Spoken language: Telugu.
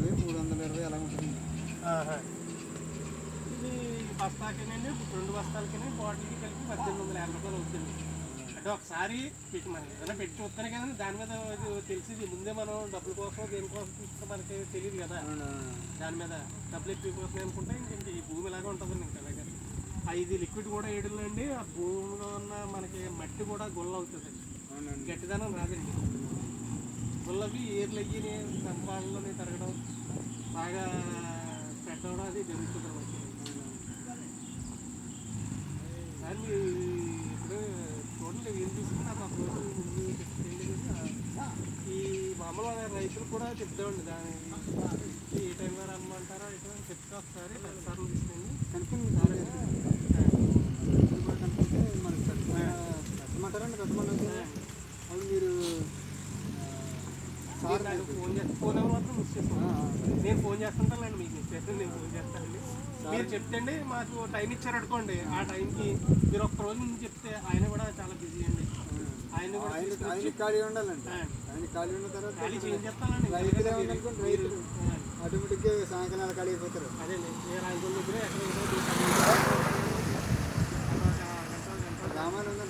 250, 320 అలా ఉంటుంది. ఇది బస్తాకేనండి 2 బస్తాలకి బాటిల్కి కలిపి 1850 రూపాయలు అవుతుంది. అంటే ఒకసారి పెట్టి మనకి ఏదైనా పెట్టి చూస్తానే కదండి దాని మీద తెలిసింది ముందే మనం డబ్బుల కోసం దేనికోసం చూస్తే మనకి తెలియదు కదా. దాని మీద డబ్బులు ఎక్కువ కోసం అనుకుంటే ఇంక ఈ భూమి ఇలాగే ఉంటుందండి. ఇంకా అలాగే ఇది లిక్విడ్ కూడా వేయడండి ఆ భూమిలో ఉన్న మనకి మట్టి కూడా గుల్ల అవుతుంది, గట్టిదనం రాదండి. గుల్లవి ఏర్లు అయ్యి సంపాదనలోనే తరగడం బాగా పెట్టడం అది జరుగుతుంది మనకి. దాన్ని ఇప్పుడు చూడండి ఏం తీసుకున్నారు ఒక రోజు ముందు ఈ మామూలు రైతులు కూడా చెప్తామండి దాని ఏ టైం గారు అమ్మంటారో ఇటు చెప్తే ఒకసారి 10 సార్లు తీసుకుని కనుక్కుంటే మనకి పెట్టమంటారండి. పెట్టమని అవి మీరు ఫోన్ నెంబర్ మాత్రం మిస్ చేస్తాను. నేను ఫోన్ చేస్తుంటానండి మీకు చెప్పండి, నేను ఫోన్ చేస్తానండి. మీరు చెప్తే మాకు టైం ఇచ్చారు అనుకోండి, ఆ టైంకి మీరు ఒక్క రోజు ముందు చెప్తే ఆయన కూడా చాలా బిజీ అండి. ఆయన ఖాళీ ఉండాలండి. ఆయన ఖాళీ ఉన్న తర్వాత ఖాళీ చేయించేస్తానండి. రైతులే ఉందనుకోండి, రైతులు ఆటోమేటిక్గా సాయంకాలం ఖాళీ అయిపోతారు. అదేండి నేను రైతుల దగ్గర ఎక్కడ రామానందం